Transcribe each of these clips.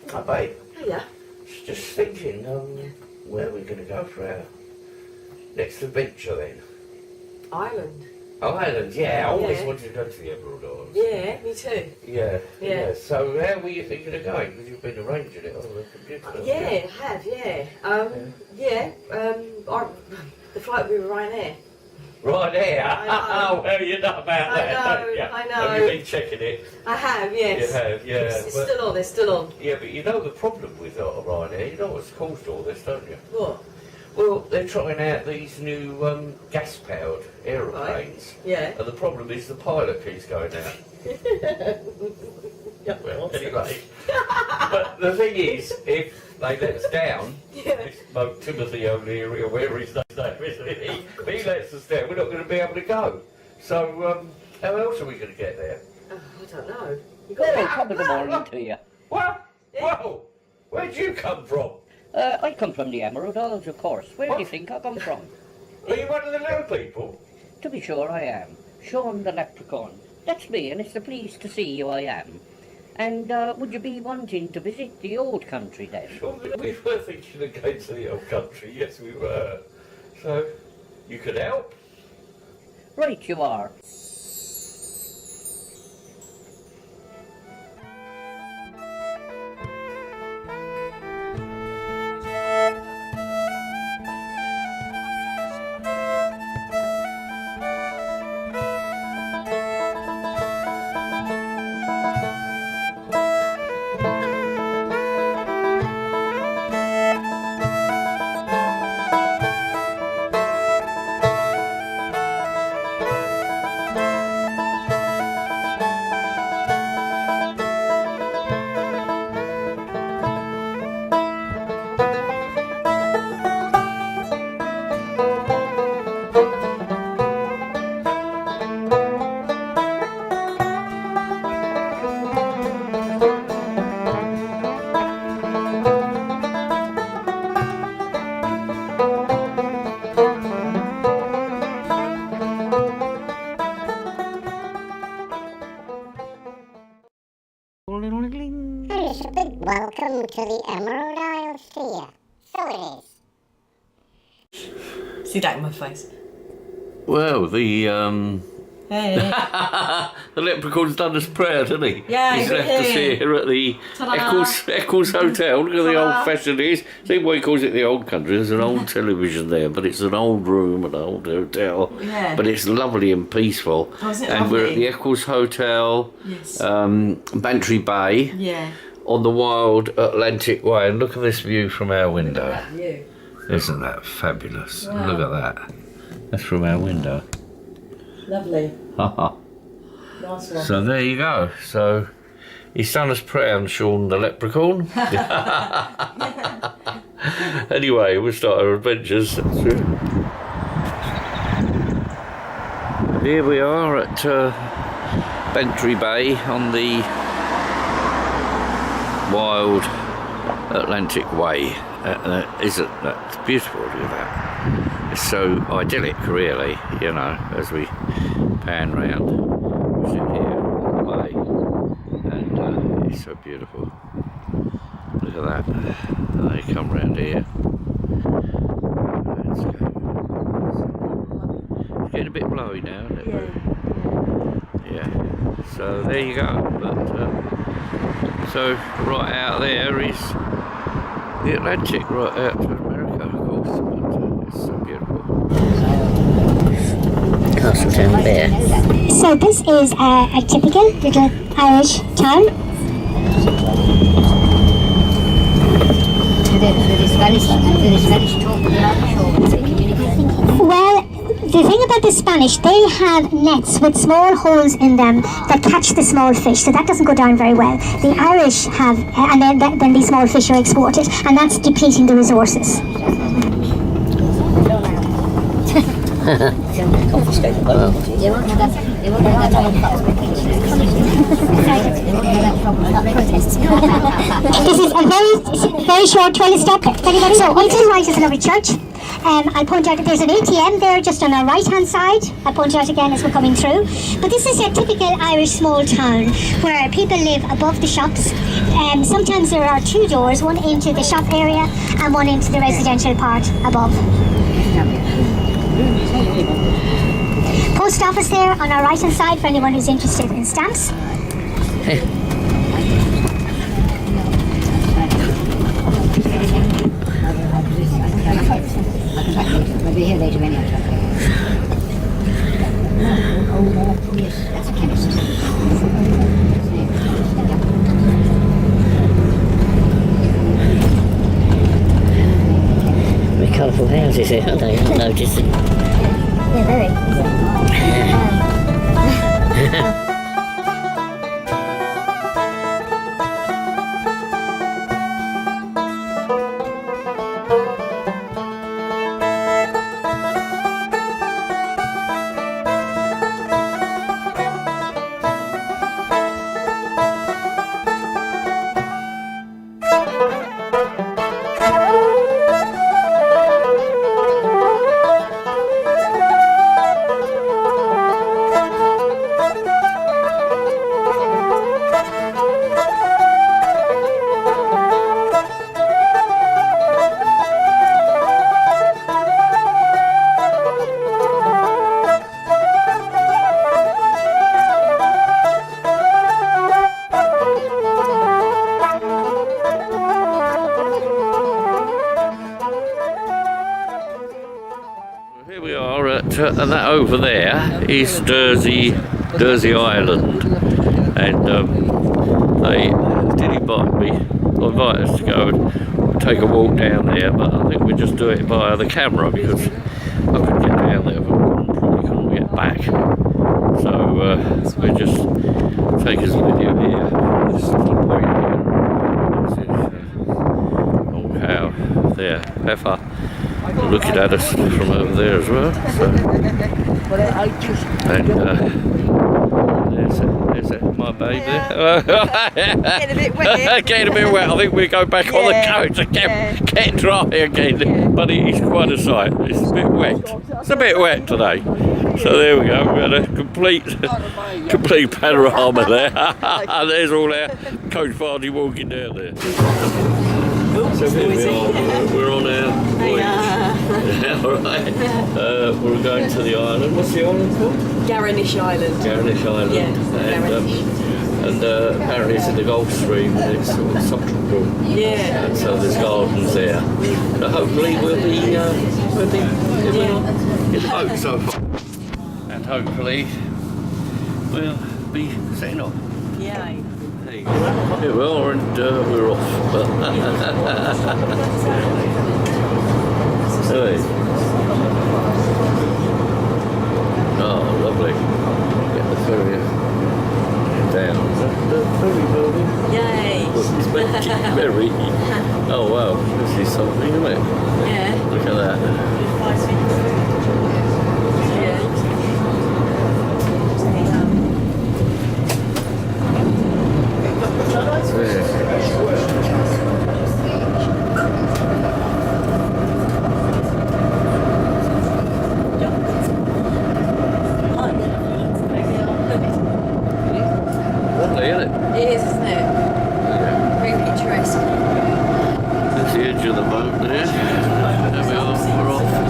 Hi, babe. Yeah. Just thinking, where are we going to go for our next adventure then? Ireland. Oh, Ireland, yeah. I always Yeah. wanted to go to the Emerald Isles. Yeah, me too. Yeah. So how were you thinking of going? Because you've been arranging it on the computer. Yeah, I have, the flight we were right there. Right there. I know. Oh, well, you know about that, don't you? I know. Have you been checking it? I have, yes. You have, yeah. It's still on, it's still on. Yeah, but you know the problem with Ryanair, you know what's caused all this, don't you? What? Well, they're trying out these new gas-powered aeroplanes. Right. Yeah. And the problem is the pilot keeps going out. Yeah. Well, anyway. But the thing is, if they let us down, this bloke Timothy O'Leary, or where his name is, if he lets us down, we're not going to be able to go. So, how else are we going to get there? Oh, I don't know. Well, top of the morning to you. What? Whoa! Where'd you come from? I come from the Emerald Isles, of course. Where do you think I come from? Are you one of the little people? To be sure I am. Sean The Leprechaun. That's me, and it's a pleasure to see you I am. And would you be wanting to visit the old country then? Sure, we were thinking of going to the old country, yes we were. So, you could help? Right you are. Welcome to the Emerald Isles here. So it is. See that in my face. Well, Hey. the leprechaun's done us prayer, didn't he? Yeah, he's left us here at the Eccles Hotel. Look at the old fashioned it is. See why he calls it the old country. There's an old television there, but it's an old room, an old hotel. Yeah. But it's lovely and peaceful. Oh, is it and lovely? we're at the Eccles Hotel, Yes. Bantry Bay, Yeah. on the wild Atlantic Way. And look at this view from our window. That view. Isn't that fabulous? Wow. Look at that. That's from our window. Lovely. Haha. Nice one. So there you go. So he's done us proud, Sean the Leprechaun. Anyway, we'll start our adventures. Here we are at Bantry Bay on the wild Atlantic Way. Isn't that beautiful? Look at that. It's so idyllic, really, you know, as we pan round. We sit here on the bay, and it's so beautiful. Look at that. They come round here. Let's go. It's getting a bit blowy now, isn't it? Yeah. So there you go. But so right out there is the Atlantic, right out to America, of course. But it's so beautiful. Castletown Bear. So this is a typical little Irish town. Well, the thing about the Spanish, they have nets with small holes in them that catch the small fish, so that doesn't go down very well. The Irish have, and then these small fish are exported, and that's depleting the resources. This is a very short toilet stop. So, until right is another church. I'll point out that there's an ATM there just on our right hand side. I'll point out again as we're coming through. But this is a typical Irish small town where people live above the shops. Sometimes there are two doors, one into the shop area and one into the residential part above. Post office there on our right hand side for anyone who's interested in stamps. We'll be here later anyway. Yes, that's a chemist. Very colourful houses here, aren't they? I've noticed. Yeah, very. And that over there is Jersey Island, and they did invite us to go and take a walk down there, but I think we just do it via the camera because I couldn't get down there, but probably couldn't get back. So we just take us a video here. This is the point here. This is old cow there, Pepper, looking at us from over there as well. So, and there's it, my baby. Getting a bit wet. Getting a bit wet. I think we go back on the coach again, get dry again. But it's quite a sight. It's a bit wet. It's a bit wet today. So there we go. We had a complete panorama there. And there's all our coach party walking down there. So here we are, we're on our voyage. Alright, we're going to the island. What's the island called? Garinish Island. Garinish Island. Yeah, and apparently it's in the Gulf Stream and it's sort of subtropical. Yeah. And so there's gardens there. So hopefully we'll be in the boat so far. And hopefully we'll be setting off. Yeah. Here we are, and we're off. Hey. Oh, lovely. Get the ferry down. The ferry building. Yay. Ferry. Oh wow, this is something, isn't it? Yeah. Look at that. Lovely, isn't it? It is, isn't it? Yeah. Very picturesque. There's the edge of the boat there. There we are, we're off.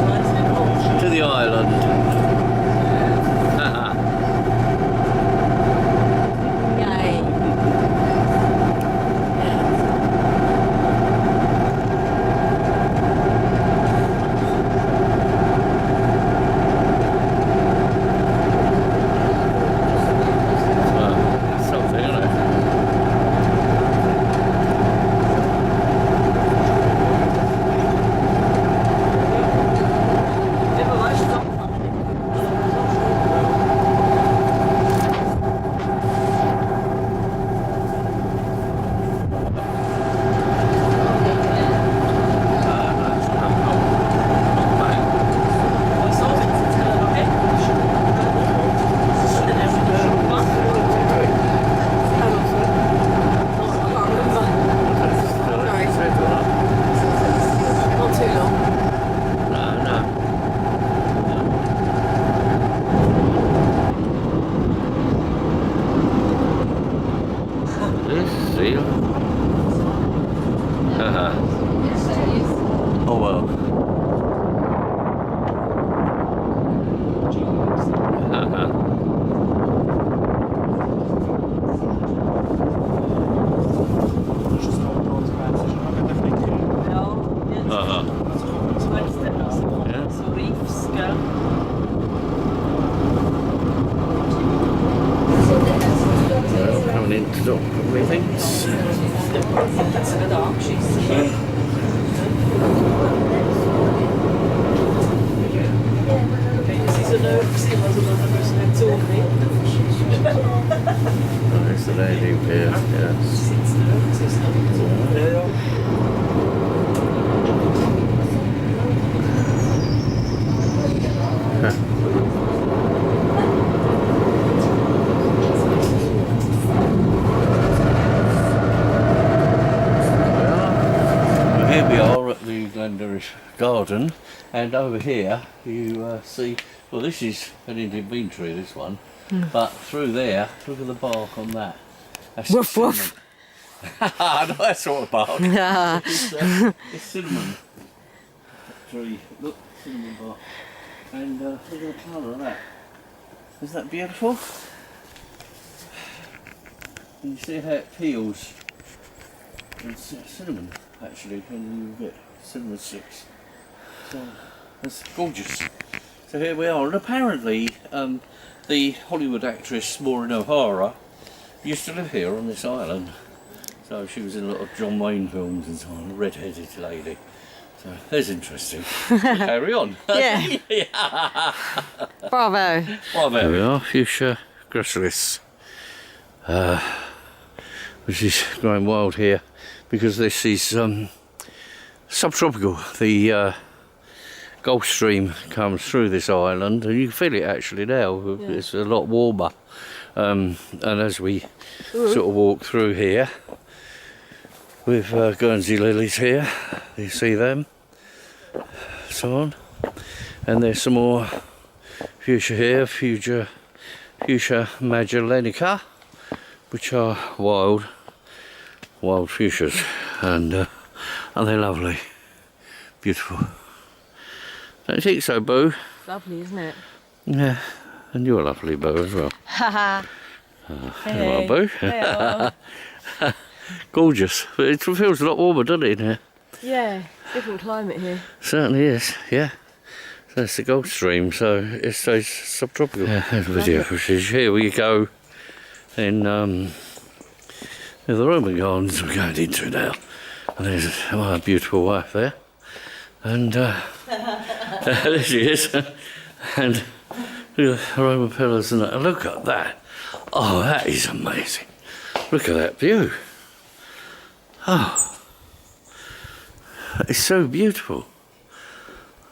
There's the landing pier, yes. Here we are at the Glendowish Garden, and over here you see, well, this is an Indian bean tree, this one, but through there, look at the bark on that. That's Woof, cinnamon. woof. Not that sort of bark. It's cinnamon tree. Look, cinnamon bark. And look at the colour of that. Isn't that beautiful? And you see how it peels. It's cinnamon, actually, when you get cinnamon sticks. So that's gorgeous. So here we are, and apparently the Hollywood actress Maureen O'Hara used to live here on this island. So she was in a lot of John Wayne films and so on, a red-headed lady. So that's interesting. Carry on. Yeah. Bravo. Bravo. There we are, fuchsia gracilis, which is growing wild here because this is subtropical. The Gulf Stream comes through this island, and you can feel it actually now. Yeah. It's a lot warmer. And as we sort of walk through here, with Guernsey lilies here, you see them, so on. And there's some more fuchsia here, fuchsia magellanica, which are wild fuchsias, and aren't they lovely? Beautiful. Don't you think so, Boo? Lovely, isn't it? Yeah, and you're lovely, Boo, as well. Haha. Hello, Boo. Gorgeous. But it feels a lot warmer, doesn't it, in here? Yeah, different climate here. Certainly is, yeah. So it's the Gulf Stream, so it stays subtropical. Yeah, there's video footage. Here we go in the Roman Gardens. We're going into now. And there's my beautiful wife there. And there she is. And look at the Roman pillars and that. And look at that. Oh, that is amazing. Look at that view. Oh, it's so beautiful.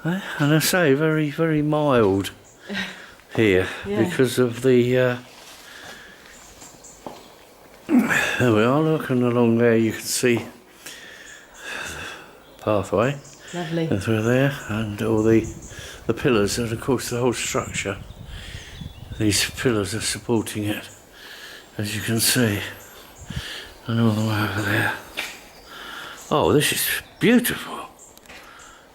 And I say, very, very mild here because of the. There we are, looking along there. You can see the pathway. Lovely. And through there, and all the pillars, and of course the whole structure. These pillars are supporting it, as you can see, and all the way over there. Oh, this is beautiful.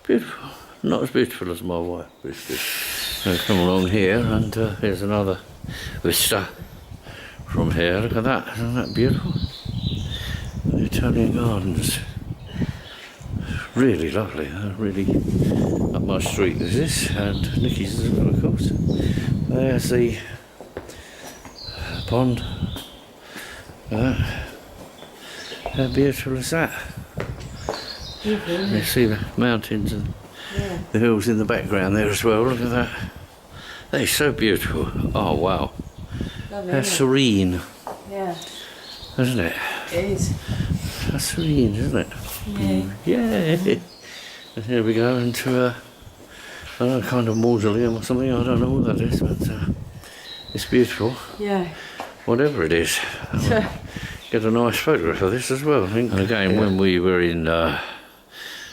Beautiful. Not as beautiful as my wife, but it's good. Come along here, and here's another vista from here. Look at that. Isn't that beautiful? The Italian Gardens. Really lovely. Really up my street, this is. And Nikki's as well, of course. There's the pond. How beautiful is that? You see the mountains and the hills in the background there as well. Look at that. That is so beautiful. Oh wow. Lovely, How serene, Yeah, isn't it? it is. How serene, isn't it? Yeah. Yeah. And here we go into a kind of mausoleum or something. I don't know what that is, but it's beautiful. Yeah. Whatever it is. Get a nice photograph of this as well, I think. And again, when we were in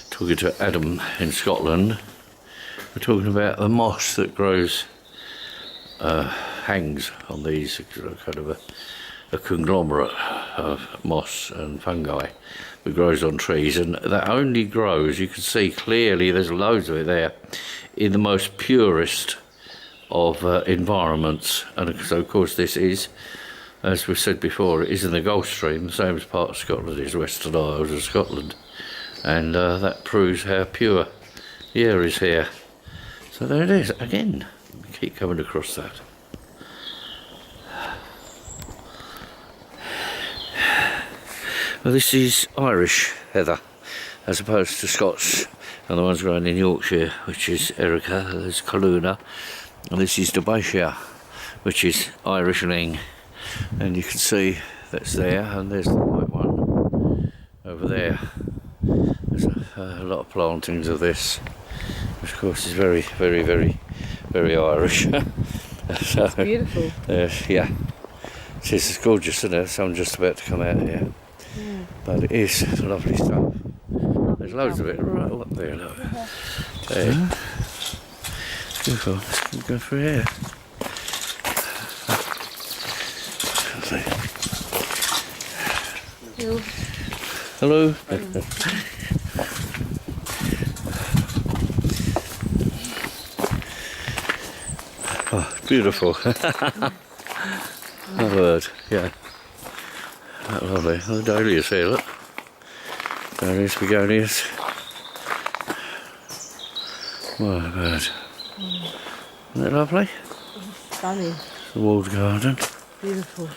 talking to Adam in Scotland, we're talking about the moss that grows, hangs on these, kind of a conglomerate of moss and fungi that grows on trees, and that only grows, you can see clearly there's loads of it there, in the most purest of environments. And so of course this is, as we've said before, it is in the Gulf Stream, the same as part of Scotland is Western Isles of Scotland, and that proves how pure the air is here. So there it is again. We keep coming across that. Well, this is Irish heather as opposed to Scots, and the ones growing in Yorkshire, which is Erica, there's Coluna, And this is Derbyshire, which is Irish Ling, and you can see that's there, and there's the white one over there. There's a lot of plantings of this, which of course is very, very, very, very Irish. So, It's beautiful. yeah, it's gorgeous, isn't it? The sun's just about to come out here, but it is lovely stuff. There's loads of it right up there, look. There. Beautiful. Let's go through here. Hello. Oh, beautiful. A word, yeah. That lovely. Oh, the dahlias here, look. Dahlias, begonias. My bird. Isn't that lovely? Stunning. The walled garden. Beautiful.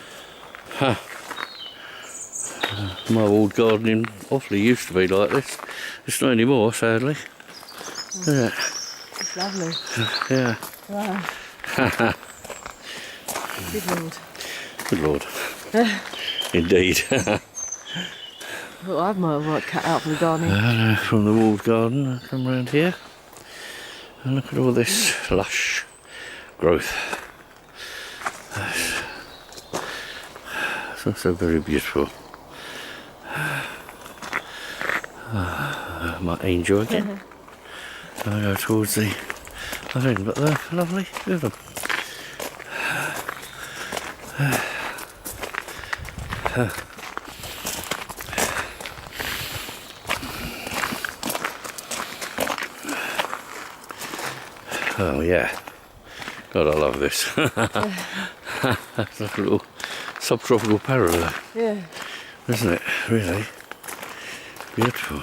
My walled gardening awfully used to be like this. It's not anymore, sadly. Yeah. It's lovely. Yeah. Wow. Good Lord. Good Lord. Indeed. Well, I have my right cut out for the gardening. From the walled garden, I come round here and look at all this lush growth. It's also very beautiful. My angel again. I go towards the other end, but they're lovely. Look at them. Oh yeah, God, I love this. That's like a little subtropical parallel, Yeah. isn't it? Really beautiful.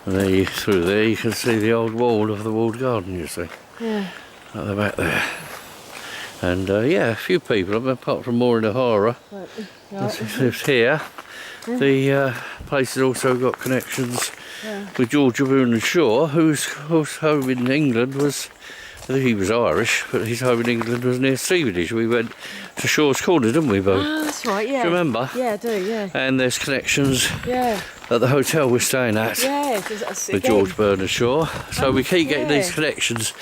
And there, through there, you can see the old wall of the walled garden. You see, Yeah. at the back there. And yeah, a few people, apart from Maureen O'Hara, Right. lives here. The place has also got connections with George Boone and Shaw, whose home in England was, I think he was Irish, but his home in England was near Stevenage. We went to Shaw's Corner, didn't we, Bo? Oh, that's right, yeah. Do you remember? Yeah, I do, yeah. And there's connections Yeah. at the hotel we're staying at Yeah. with George Bernard Shaw. So we keep getting these connections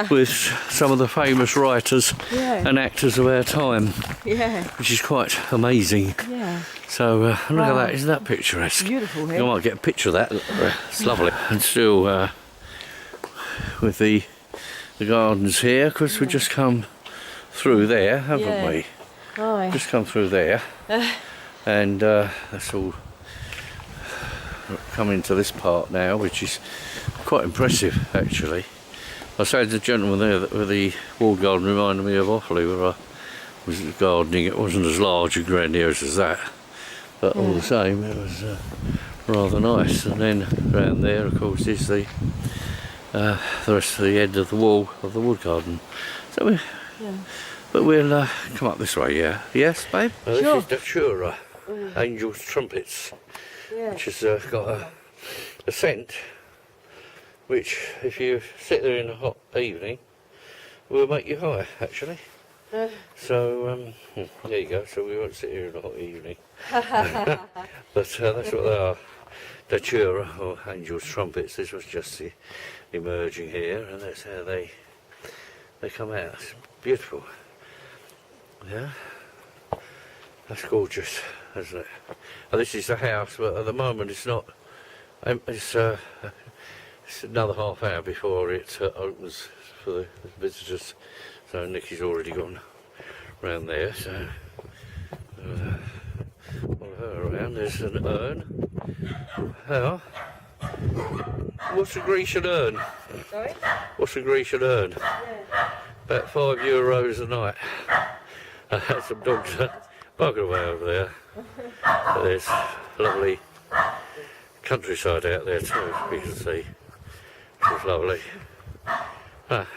with some of the famous writers Yeah. and actors of our time, Yeah. which is quite amazing. Yeah. So look at Wow. that, isn't that picturesque? Beautiful You here. might get a picture of that. It's lovely. And still with the gardens here, because we just come through there, haven't Yeah. we? Aye. Just come through there, and that's all come into this part now, which is quite impressive actually. I say to the gentleman there that the walled garden reminded me of Offaly, where I was gardening. It wasn't as large and grandiose as that, but all the same it was rather nice. And then around there, of course, is the rest of the end of the wall of the wood garden. So we, but we'll come up this way, yeah. Yes, babe? Sure. This is Datura, Angel's Trumpets, Yeah. which has got a scent which, if you sit there in a hot evening, will make you high, actually. So, there you go. So we won't sit here in a hot evening. But that's what they are. Datura, or Angel's Trumpets. This was just emerging here, and that's how they come out. It's beautiful. Yeah, that's gorgeous, isn't it? And this is the house, but at the moment it's not. It's another half hour before it opens for the visitors. So Nikki's already gone round there. So follow her around. There's an urn. How? What's a Grecian urn? Sorry? What's a Grecian urn? About €5 a night. I had some dogs bugger away over there. But there's lovely countryside out there too, you can see. Which is lovely. And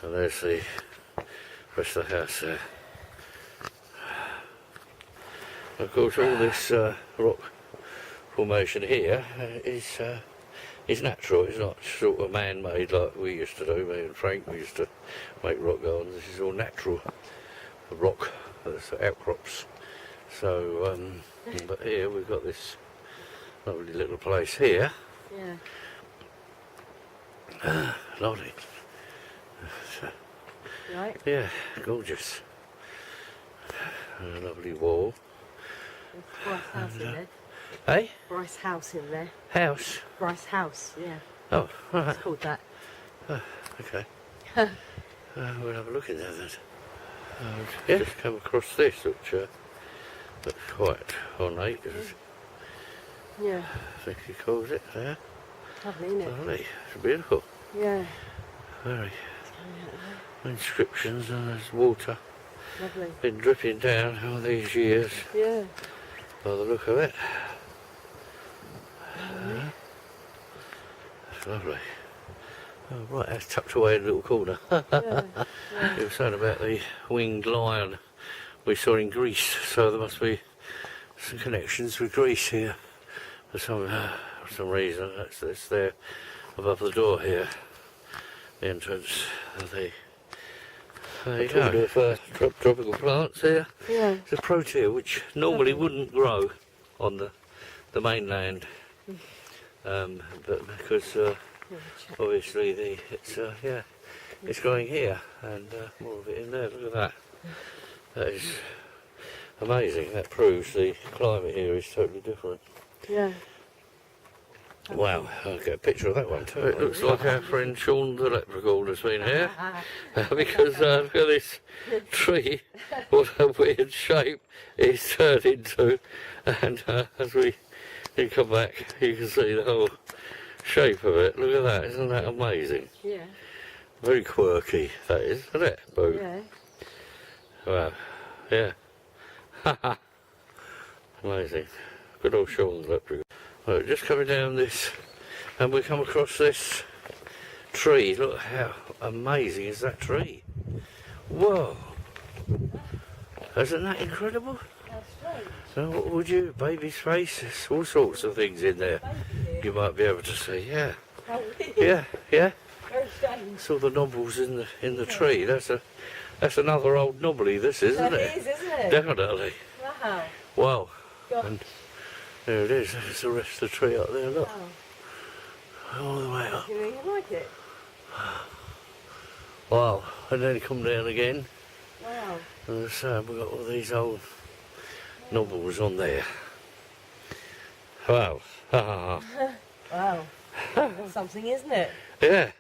there's the rest of the house there. Of course, all this rock formation here is natural. It's not sort of man-made like we used to do. Me and Frank, we used to make rock gardens. This is all natural rock, that's outcrops. So, but here we've got this lovely little place here. Yeah. Lovely. Right. Yeah, gorgeous. A lovely wall. Bryce House in there. Hey? Bryce House in there. House? Bryce House, yeah. Oh, right. It's called that. Okay. We'll have a look at that then. Yeah, just come across this, which looks quite ornate, as Yeah. I think he calls it there. Lovely, isn't it? Lovely. It's beautiful. Yeah. Very. Inscriptions, and there's water. Lovely. Been dripping down all these years Yeah. by the look of it. That's lovely. Oh, right, that's tucked away in a little corner. Yeah. You were saying about the winged lion we saw in Greece, so there must be some connections with Greece here for some reason. That's there above the door here, the entrance. There you go. Tropical plants here. Yeah. It's a protea which normally wouldn't grow on the mainland, but because obviously it's growing here, and more of it in there. Look at that. That is amazing. That proves the climate here is totally different. Yeah. Wow, I'll get a picture of that one too. It looks like our friend Sean The Leprechaun has been here, because look at this tree, what a weird shape it's turned into, and as we come back you can see the whole shape of it. Look at that, isn't that amazing? Yeah. Very quirky, that is, isn't it? Boo. Yeah. Wow, yeah. Amazing. Good old Sean The Leprechaun. Right, just coming down this, and we come across this tree. Look how amazing is that tree. Whoa. Isn't that incredible? So what would you, baby's face, there's all sorts of things in there you might be able to see, yeah. Yeah, yeah. Saw the knobbles in the tree. That's another old knobbly, this is, isn't it? It is, isn't it? Definitely. Wow. Wow. Gosh. And there it is. There's the rest of the tree up there. Look, Wow. all the way up. You really like it? Wow. And then come down again. Wow. And as I say, we've got all these old knobbles on there. Wow. Wow. That's something, isn't it? Yeah.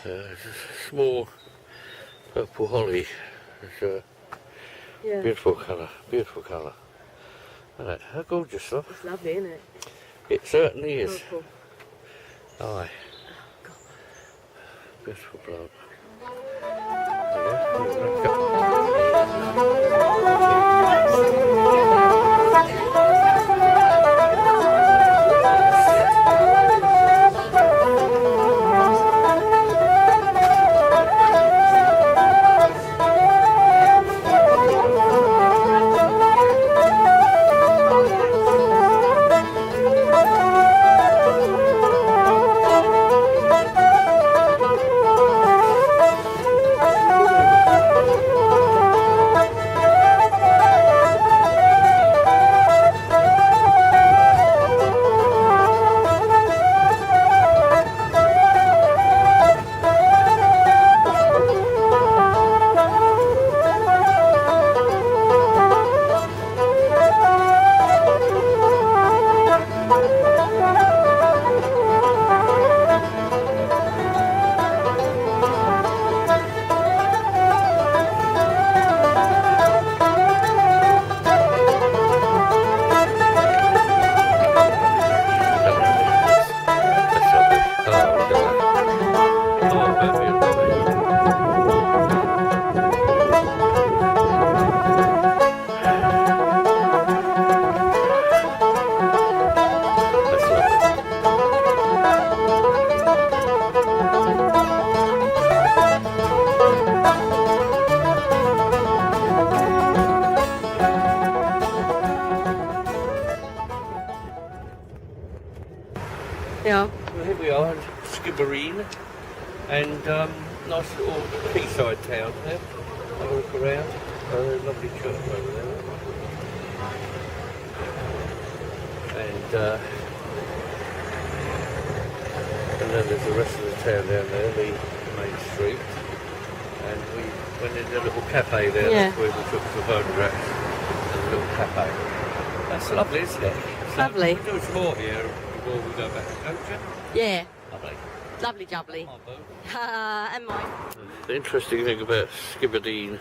There's a small purple holly. It's a Yeah. beautiful colour. Beautiful colour. Right, how gorgeous, look. It's lovely, isn't it? It certainly is. Purple. Aye. Beautiful plant. There you go. Skibbereen, and nice little quayside town there. Have a look around. There's a lovely church over there. And then there's the rest of the town down there, the main street. And we went in a little cafe there, Yeah. that's where we took the photographs. There's a little cafe. That's lovely, isn't it? So Lovely. we'll do some more here before we go back to Culture. Yeah. Lovely. Lovely jubbly. My boat. And mine. The interesting thing about Skibbereen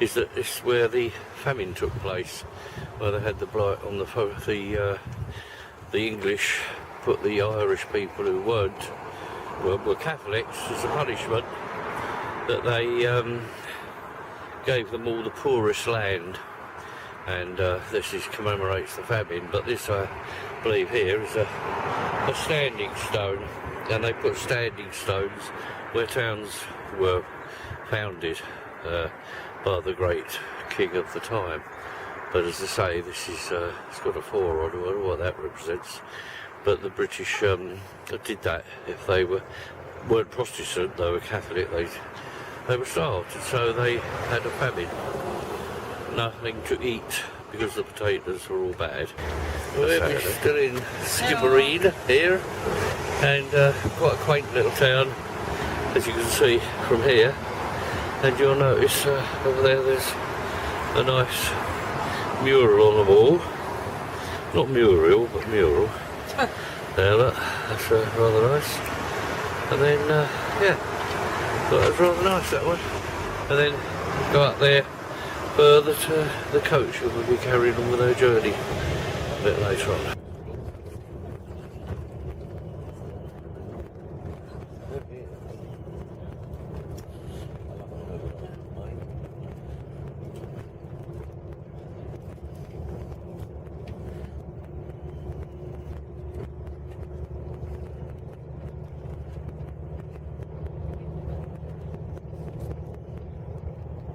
is that it's where the famine took place, where they had the blight on the English put the Irish people who were Catholics as a punishment, that they gave them all the poorest land, and this commemorates the famine. But this, I believe, here is a standing stone, and they put standing stones where towns were founded by the great king of the time. But as I say, this is it's got a 4 on it. I don't know what that represents. But the British did that. If they weren't Protestant, they were Catholic, they were starved, so they had a famine. Nothing to eat because the potatoes were all bad. We're still in Skibbereen here, and quite a quaint little town, as you can see from here. And you'll notice over there's a nice mural on the wall. Not mural, but mural. There, look, that's rather nice. And then, yeah, that was rather nice, that one. And then go up there further to the coach, and we'll be carrying on with our journey a bit later on.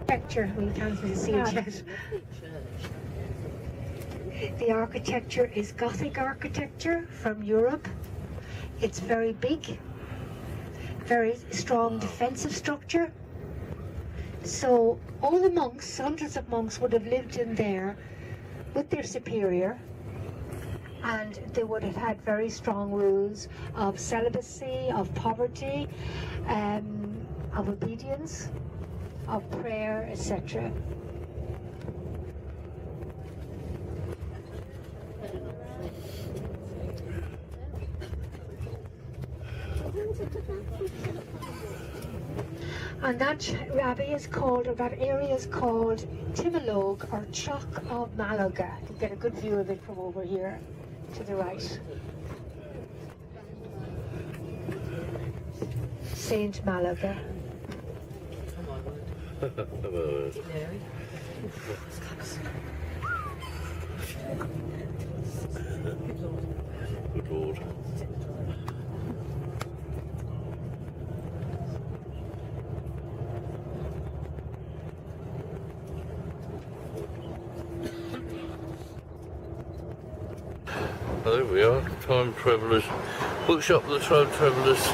Architecture, we can't really see it yet. The architecture is Gothic architecture from Europe. It's very big, very strong defensive structure. So all the monks, hundreds of monks, would have lived in there with their superior, and they would have had very strong rules of celibacy, of poverty, of obedience, of prayer, etc. And that abbey is called, or that area is called Timalogue, or Chalk of Malaga. You can get a good view of it from over here to the right. Saint Malaga. Good Lord. There we are, Time Travellers Bookshop, the Time Travellers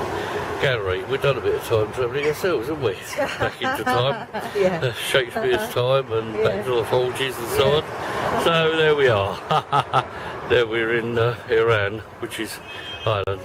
Gallery. We've done a bit of time travelling ourselves, haven't we? Back into time. Yeah. Shakespeare's time and back to the Folges and so on. So there we are. There we're in Iran, which is Ireland.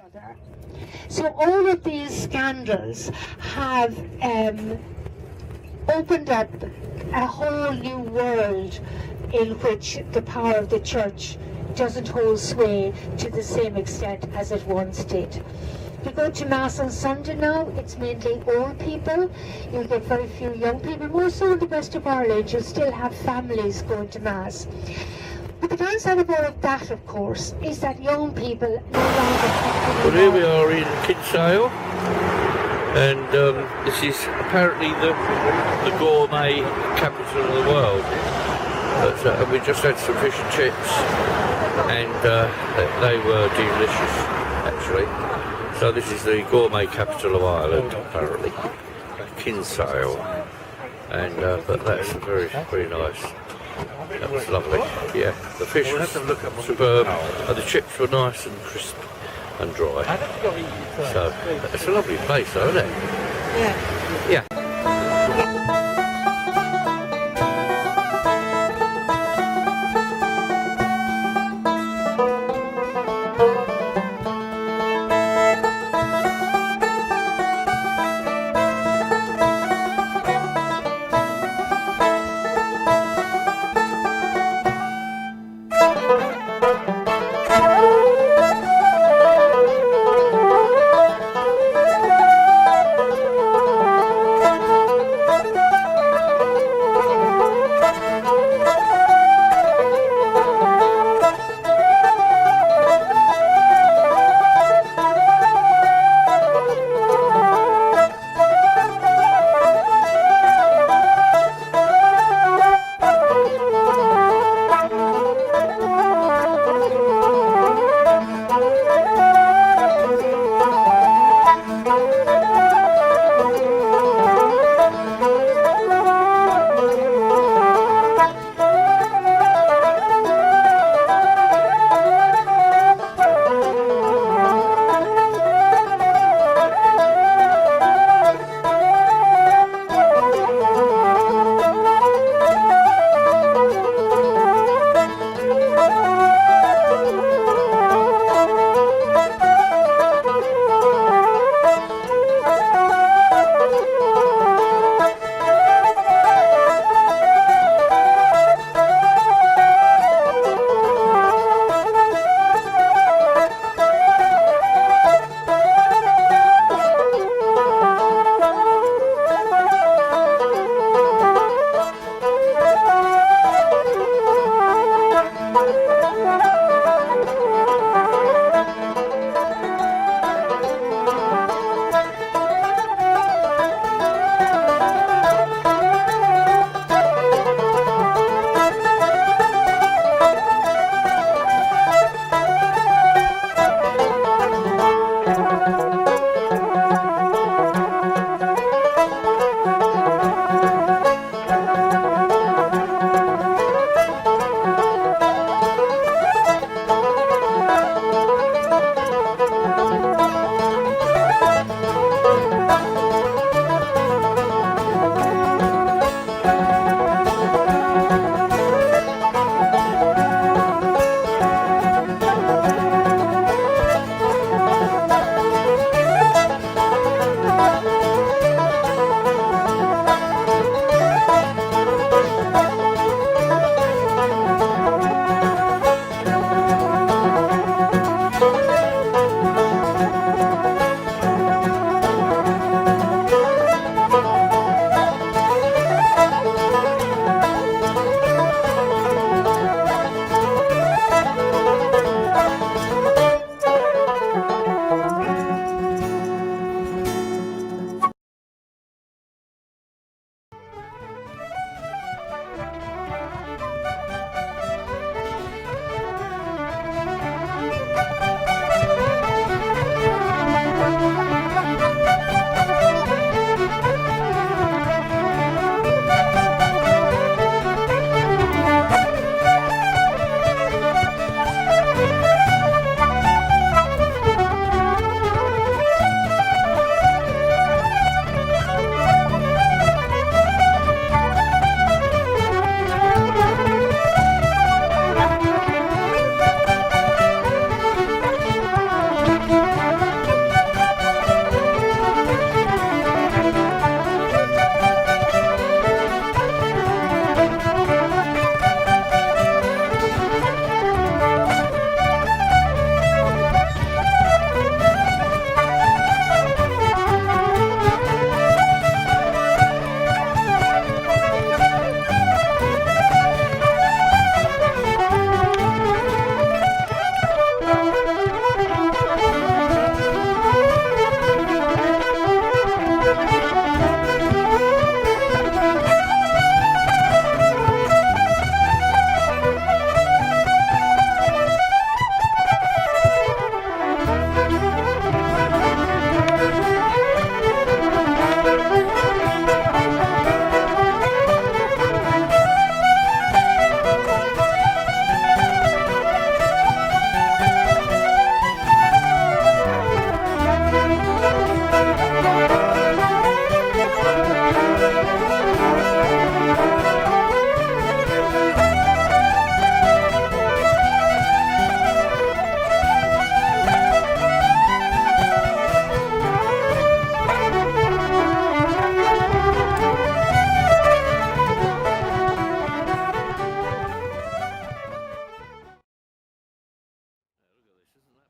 other. So all of these scandals have opened up a whole new world in which the power of the church doesn't hold sway to the same extent as it once did. If you go to Mass on Sunday now, it's mainly old people. You'll get very few young people. More so in the west of Ireland, you'll still have families going to Mass. But the downside of all of that, of course, is that young people no longer have Well, here we are in Kinsale, and this is apparently the gourmet capital of the world. But we just had some fish and chips, and they were delicious, actually. So this is the gourmet capital of Ireland, apparently, Kinsale, and but that's very, very nice. That was lovely. Yeah, the fish was superb, and the chips were nice and crisp and dry. So it's a lovely place, though, isn't it? Yeah. Yeah.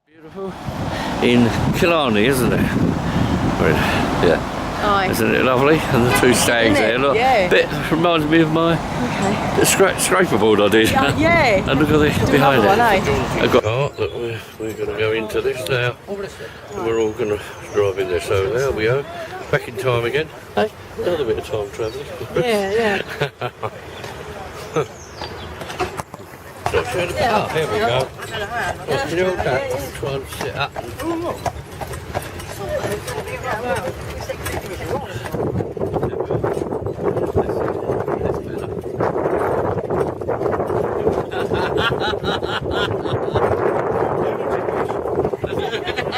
Beautiful in Killarney, isn't it? Yeah. Aye. Isn't it lovely? And the two stags Isn't it? there. Look, Yeah. bit reminds me of my scraper board I did. Yeah. And look at this behind another it. one, eh? I got. Oh, look, we're going to go into this now. We're all going to drive in there. So there we go. Back in time again. Hey, another bit of time travelling. Yeah. So show the car. Here we go. Look, can you all back? Try and sit up.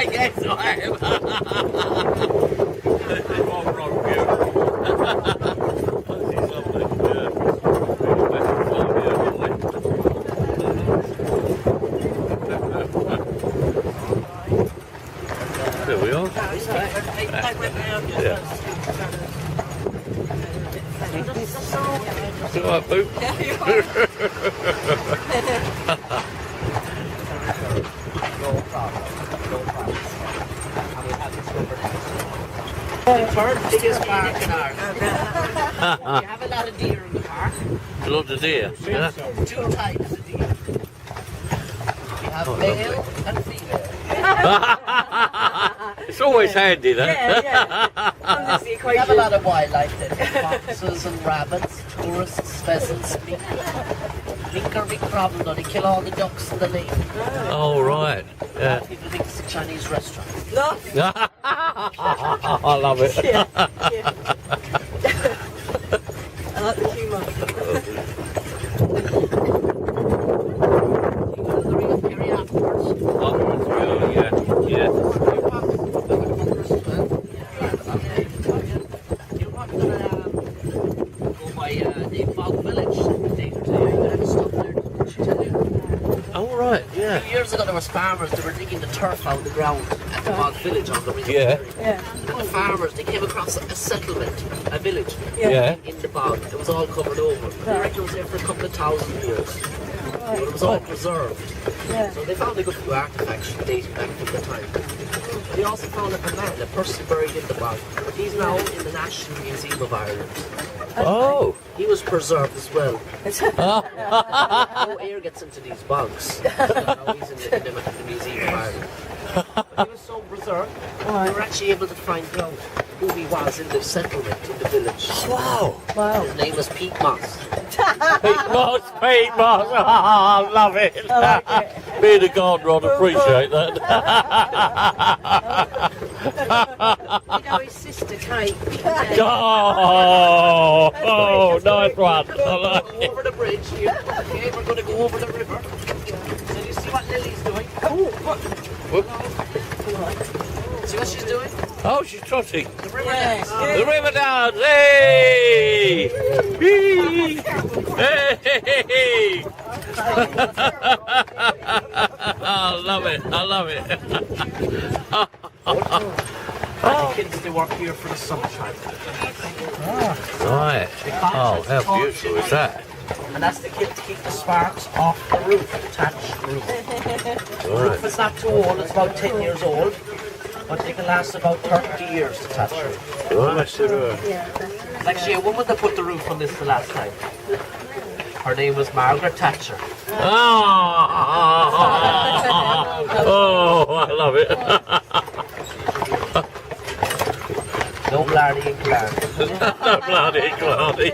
Yes, I am. There we are. Yeah. All right, Boo. Third biggest park in Ireland. You have a lot of deer in the park. A lot of deer. Yeah. 2 types of deer. You have male and female. It's always handy, that. We have a lot of wildlife then. Foxes and rabbits, tourists, pheasants, mink. Mink are a big problem though. They kill all the ducks in the lake. Oh, right. Yeah. People think it's a Chinese restaurant. I love it. I like the humour. You go to the real area afterwards. Yeah. You're not going to go by the bog village. You're going to have to stop there to tell you. Oh, right. A Yeah. few years ago there was farmers that were digging the turf out of the ground at the bog village on the river. Yeah. Yeah. And the farmers, they came across a settlement, a village, Yeah. in the bog. It was all covered over. They reckon it was there for a couple of 1,000 years. But it was all preserved. Yeah. So they found a good few artifacts dating back from the time. They also found a person buried in the bog. He's now in the National Museum of Ireland. Oh. He was preserved as well. No air gets into these bogs. So now he's in the Museum of Ireland. But he was so preserved, we were actually able to find out who he was in the settlement, in the village. Wow. His name was Pete Moss. Pete Moss. Oh, I love it. Being a gardener, I'd appreciate that. You know his sister, Kate. Oh, nice one. I like Go it. over the bridge here. Okay, we're going to go over the river. So you see what Lily's doing? See what she's doing? Oh, she's trotting. The river dance. The river dance. Hey! Hey! I love it. I love it. And the kids, they work here for the sunshine. Right. Oh, how beautiful is that? And that's the kit to keep the sparks off the roof, the thatched roof. The roof is not too old, it's about 10 years old, but they can last about 30 years, the thatched roof. Right. There's actually a woman that put the roof on this the last time. Her name was Margaret Thatcher. Oh, I love it. No blarney in Killarney. Bloody, bloody.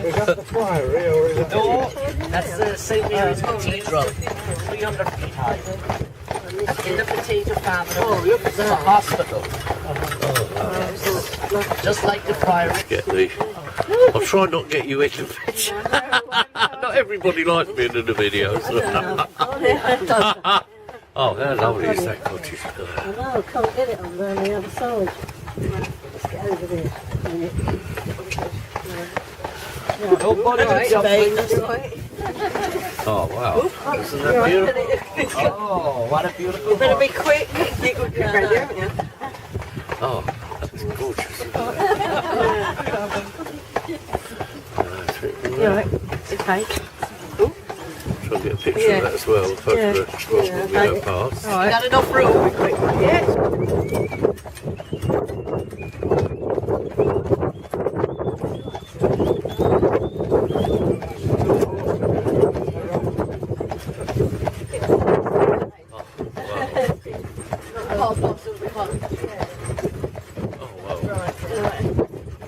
Is that the priory or is it? No, that's the St. Mary's Cathedral, 300 feet high. In the potato famine, it's a hospital. Just like the priory. Get the. I'll try not get you in the picture. Not everybody likes being in the videos. Oh, how lovely is that cottage? No, can't get it on the other side. Let's get over there. That's right. Oh, wow. Isn't that beautiful? Oh, what a beautiful You better hall. be quick. You could get ready, haven't you? Oh, that's gorgeous. You alright? It's okay. Try try and get a picture of that as well. Photograph we go past. Right. Got enough room? Yes.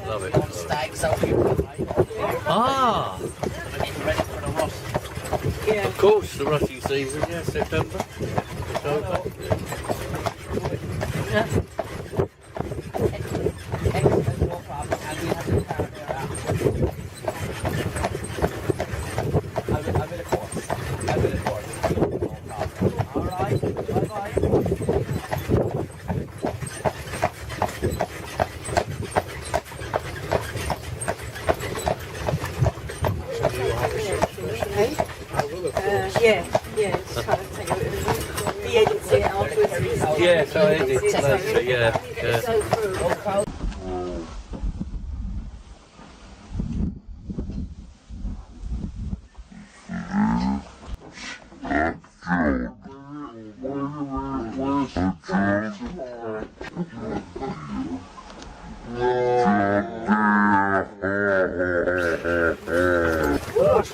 Love it. Stags out here. Ah, Ready for the rust. Yeah. of course, the rutting season, yeah, September. October. Yeah. Just trying to take a bit of the agency afterwards. Yeah, so it is later, yeah.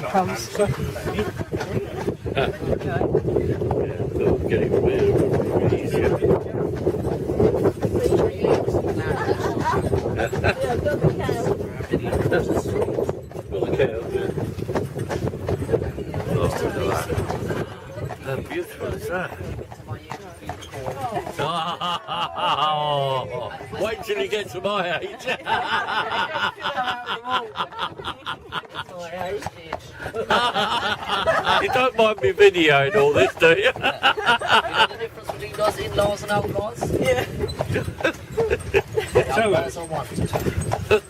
Crumbs. Get it from here, really easier. Got the cow, yeah. How beautiful is that? Oh, wait till you get to my age. You don't mind me videoing all this, do you? You know the difference between those in-laws and outlaws? Yeah. The outlaws are wanted.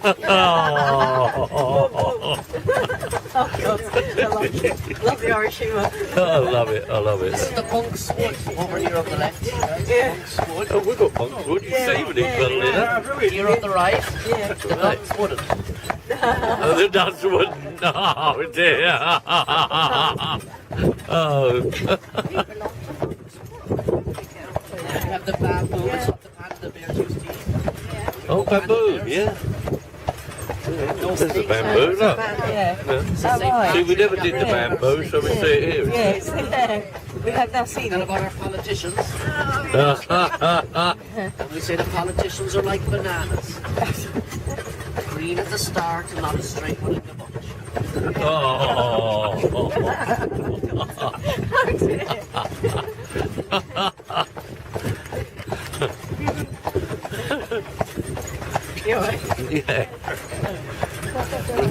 Oh, Oh God, I like it. Love the Irish humour. I love it, I love This is it. the Monk's Wood over here on the left. Yeah. Monk's Wood. Oh, we've got Monk's Yeah, Stevenage, yeah, funnily enough. Here on the right, Yeah. the Nuns Wooden. Oh, the nuns wouldn't. Oh, dear. Oh. We have the bamboo, it's what the panda bears used to eat. Oh, bamboo, yeah. There's the bamboo, look. Yeah. Yeah. See, we never did the bamboo, so we see it here. Yeah, it's there. We have now seen And it. about our politicians. And we say the politicians are like bananas. Green at the start and not a straight one in the bunch. Oh. You're right. Yeah.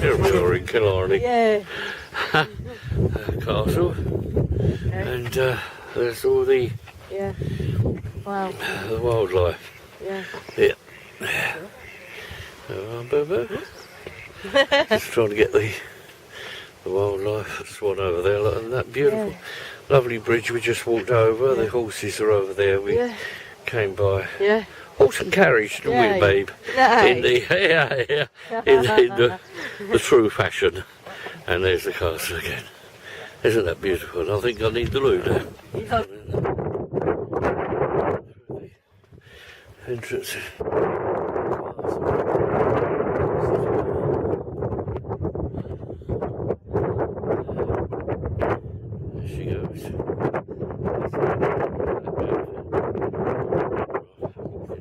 Here we are in Killarney Yeah. Castle. And there's all the Yeah. Wow. wildlife. Yeah. Yeah. Just trying to get the wildlife. There's one over there, look, and that beautiful, lovely bridge we just walked over. The horses are over there. We came by. Yeah. Horse and carriage, didn't we, babe? Nice. In the in the true fashion. And there's the castle again. Isn't that beautiful? And I think I need the loo now. Entrance. There she goes.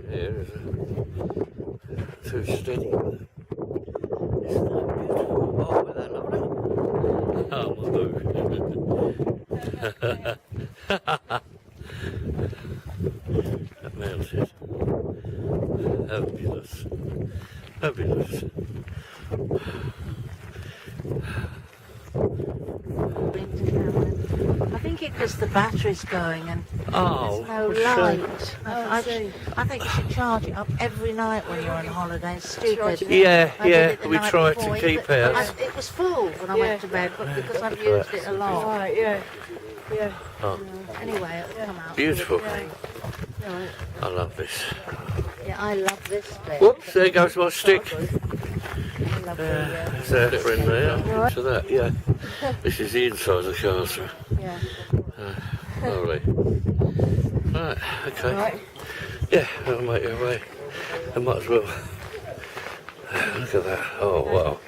Here is a too steady. Isn't that beautiful? Oh, isn't that lovely? Oh, my boo. That mounted. Fabulous. Fabulous. I think it's because the battery's going and Oh, there's no light. I think you should charge it up every night when you're on holiday. It's stupid. Yeah, I did yeah, it the we night tried before, to keep but ours. it was full when I went to bed, but because I've used it a lot. Right, yeah. Yeah. Oh, Anyway, it'll come out. beautiful. Right. I love this. Yeah, I love this bit. Whoops, there goes my stick. I lovely. Yeah, there's our friend there. So that, yeah. This is the inside of the castle. Yeah. Lovely. Right, okay. Right. Yeah, I'll make your way. I might as well. Look at that. Oh, wow.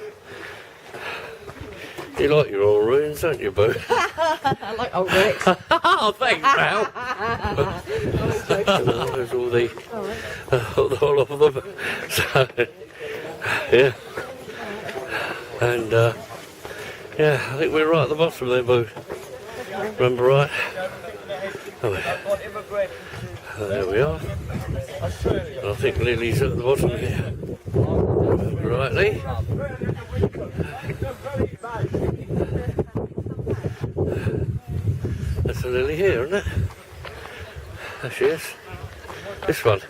You like your old ruins, don't you, Boo? I like old relics. Oh, thanks, pal. There's all the whole of them. So, yeah. And, yeah, I think we're right at the bottom there, Boo. Remember right? Oh, there we are. And I think Lily's at the bottom here. Right, Lee? That's a Lily here, isn't it? There she is. This one.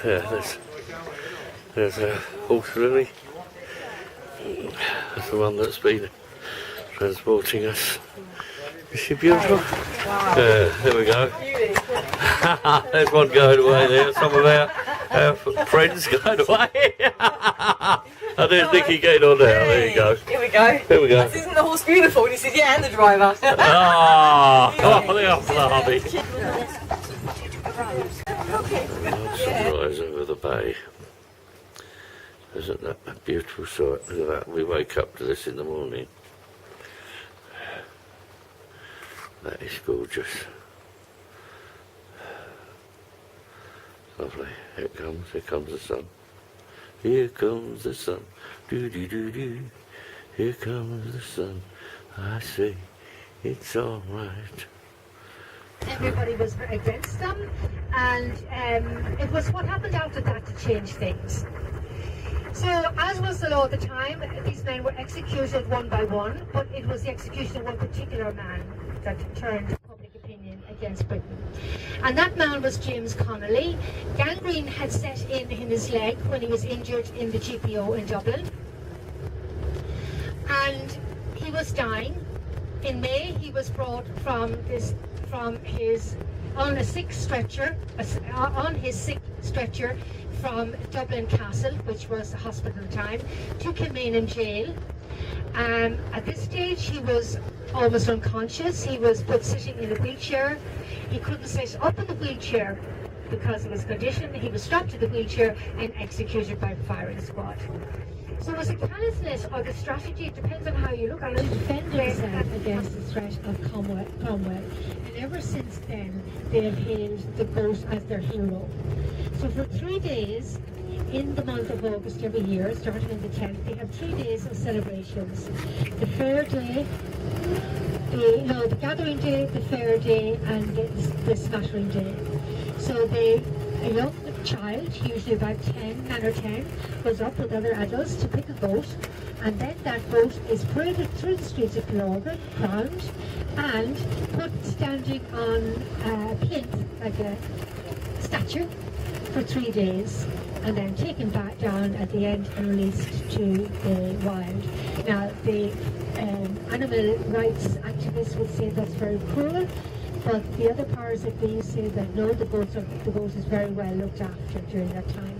Yeah, there's a horse lily. That's the one that's been transporting us. Is she beautiful? Wow. There we go. There's one going away there. Some of our friends going away. And there's Nikki getting on there. There you go. Here we go. Here we go. Isn't the horse beautiful? And he said, yeah, and the driver. They are fluffy. Sunrise over the bay. Isn't that a beautiful sight? Look at that. We wake up to this in the morning. That is gorgeous. Lovely. Here it comes. Here comes the sun. Here comes the sun. Do do do do. Here comes the sun. I say it's all right. Everybody was against them, and it was what happened after that to change things. So, as was the law at the time, these men were executed one by one, but it was the execution of one particular man that turned public opinion against Britain. And that man was James Connolly. Gangrene had set in his leg when he was injured in the GPO in Dublin. And he was dying. In May, he was brought from his sick stretcher from Dublin Castle, which was the hospital at the time, to Kilmartin jail. At this stage, he was almost unconscious. He was put sitting in a wheelchair. He couldn't sit up in the wheelchair because of his condition. He was strapped to the wheelchair and executed by the firing squad. So was it callousness or the strategy? It depends on how you look at it. He defended himself against the threat of Cromwell. And ever since then, they have hailed the goat as their hero. So for 3 days, in the month of August every year, starting on the 10th, they have 3 days of celebrations. The fair day, the gathering day, the fair day, and the smattering day. So a young child, usually about 10 or 10, goes up with other adults to pick a goat, and then that goat is paraded through the streets of Killarney, crowned, and put standing on a plinth, like a statue, for 3 days, and then taken back down at the end and released to the wild. Now, the animal rights activists would say that's very cruel, but the other powers that be say that no, the goat is very well looked after during that time.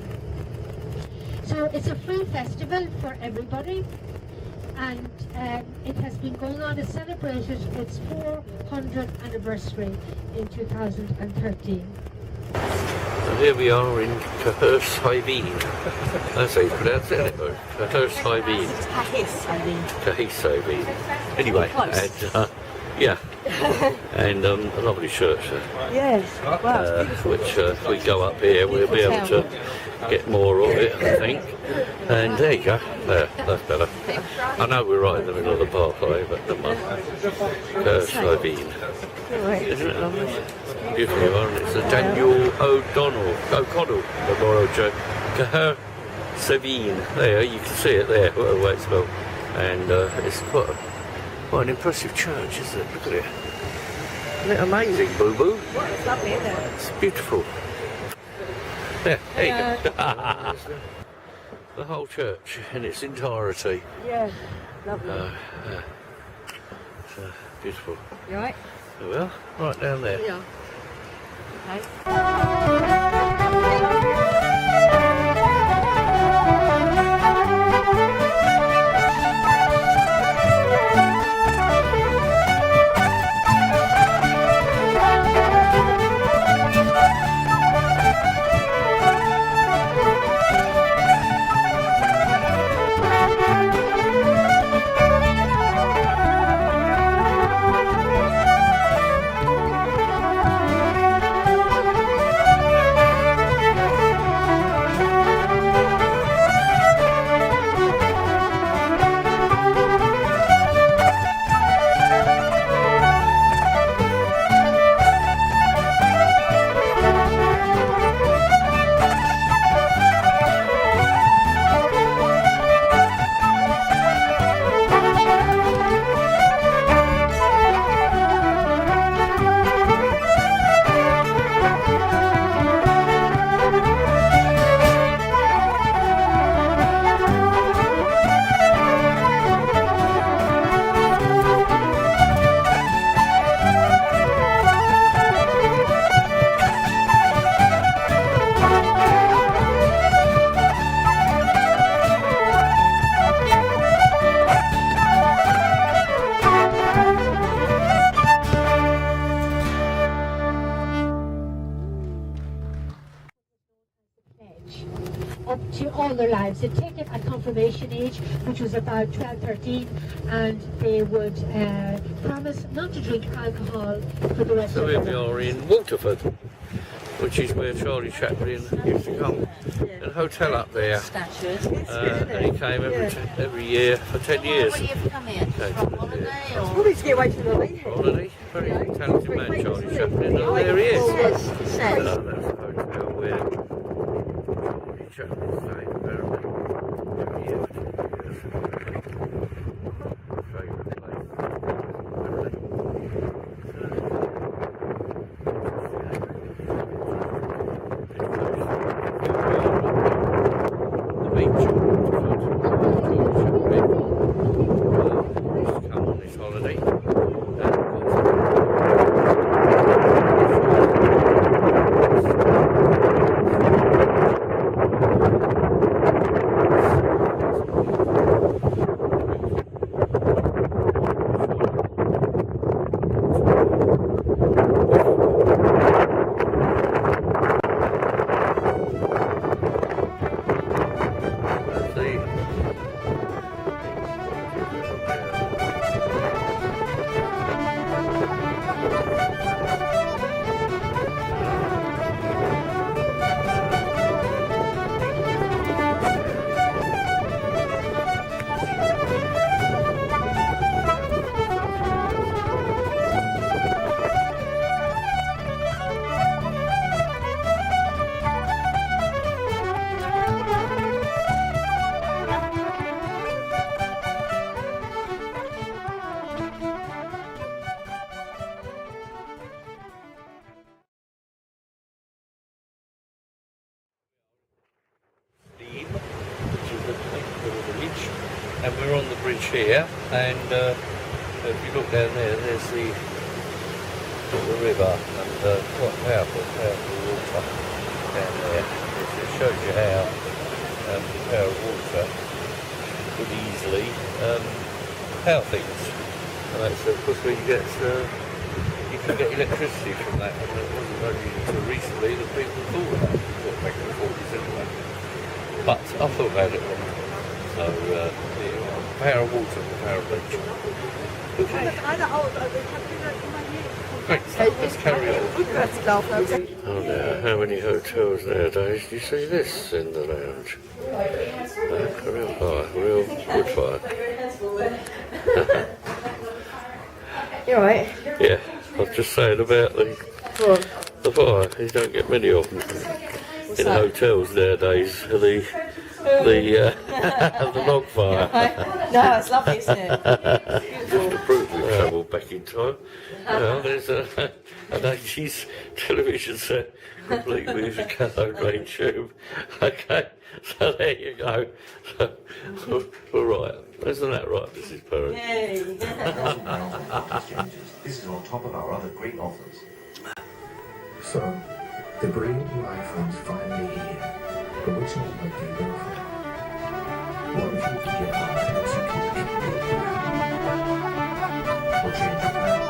So it's a free festival for everybody, and it has been going on. It celebrated its 400th anniversary in 2013. And here we are in Cahersiveen. That's how you pronounce it, isn't it? Cahersiveen. Cahersiveen. Anyway, and yeah, and a lovely church there. Yes, wow. Which we go up here, we'll be able to get more of it, I think. And there you go. There, that's better. I know we're right in the middle of the pathway, but never mind. Cahersiveen. Isn't it lovely? Beautiful, and it's the Daniel O'Connell Memorial Church. Cahersiveen. There, you can see it there, where it's spelled. And it's quite an impressive church, isn't it? Look at it. Isn't it amazing, Boo Boo? It's lovely, isn't it? It's beautiful. There you go. The whole church in its entirety. Yeah, lovely. It's beautiful. You alright? There we are, right down there. Yeah. Okay. all their lives. They'd taken a confirmation age, which was about 12, 13, and they would promise not to drink alcohol for the rest So of here their we are lives. in Waterford, which is where Charlie Chaplin used to come. A hotel up there, Statues. and he came every year for 10 years. Where you've come here? Okay. From holiday or? Probably to get away from the lady. Holiday, very talented man, Charlie Chaplin, and there he is. Says. That's the hotel where Charlie Chaplin stayed apparently every year for 10 years. Favourite place. The beach. Used to come on this holiday. And we're on the bridge here, and if you look down there, there's the river, and quite powerful water down there. It shows you how the power of water could easily power things. And that's of course where you can get electricity from that, and it wasn't only until recently that people thought about it, back in the 40s anyway. But I thought about it long. So, the power of water, the power of nature. Okay. Great stuff, let's carry on. Oh now, how many hotels nowadays do you see this in the lounge? A real fire, real wood fire. You alright? Yeah, I was just saying about the fire. You don't get many of them in hotels nowadays. The log fire. No, it's lovely, isn't it? Just to prove we've travelled back in time. Well, there's an 80s television set complete with a cathode ray tube. Okay, so there you go. So, all right, isn't that right, Mrs. Perrin? This is on top of our other great offers. So, the brand new iPhone's finally here. But which one do you go for? What if you could get one that's a completely or change your plan?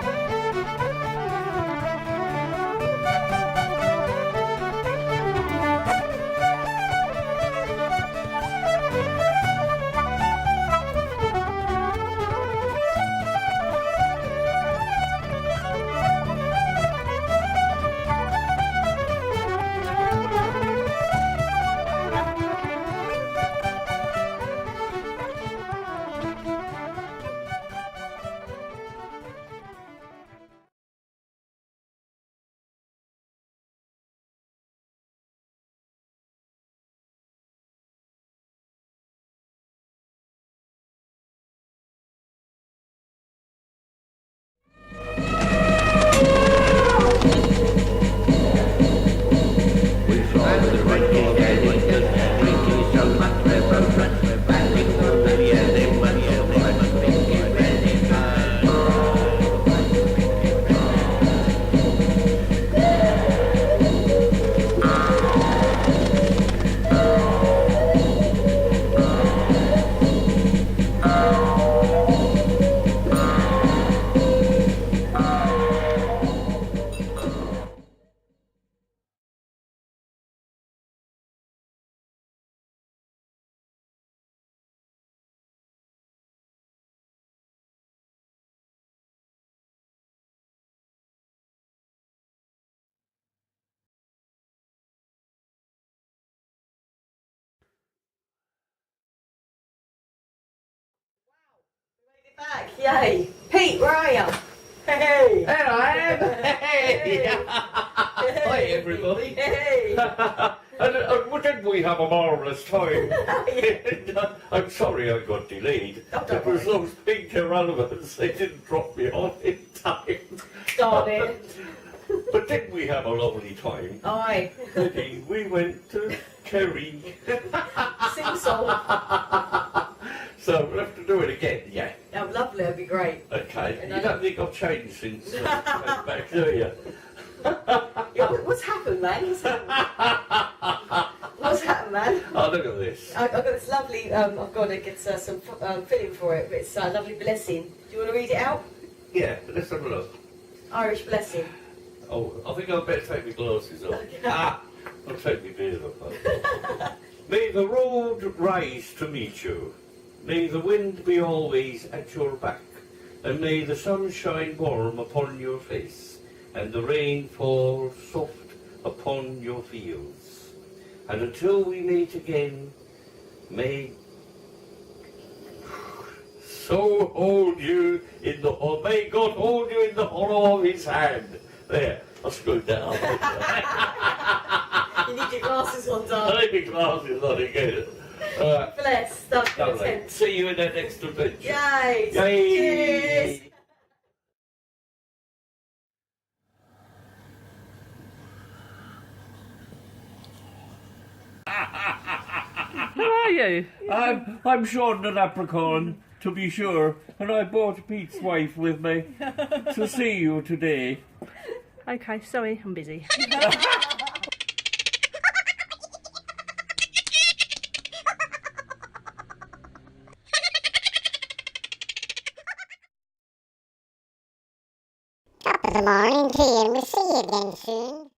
Back, yay. Pete, where are you? Hey. There I am. Hey. Hi everybody. Hey. And didn't we have a marvellous time? I'm sorry I got delayed. It was those big irrelevants. They didn't drop me off in time. Darn it. But didn't we have a lovely time? Aye. Eddie, we went to Kerry. Sing song. So we'll have to do it again, yeah. Oh, lovely, that'd be great. Okay. And You don't think I've changed since I came back, do you? Yeah, what's happened, man? What's happened? What's happened, man? Oh, look at this. I've got this lovely, I've got to get some filling for it, but it's a lovely blessing. Do you want to read it out? Yeah, let's have a look. Irish blessing. Oh, I think I'd better take my glasses off. Okay. I'll take my beard off. May the road rise to meet you. May the wind be always at your back. And may the sun shine warm upon your face. And the rain fall soft upon your fields. And until we meet again, may hold you in the may God hold you in the hollow of his hand. There, I screwed that up. You need your glasses on, I darling. need my glasses on again. Bless. That's Lovely. See you in that next adventure. Yay. Yay. Cheers. Who are you? I'm Sean the Leprechaun, to be sure, and I brought Pete's wife with me to see you today. Okay, sorry, I'm busy. Top of the morning to you, and we'll see you again soon.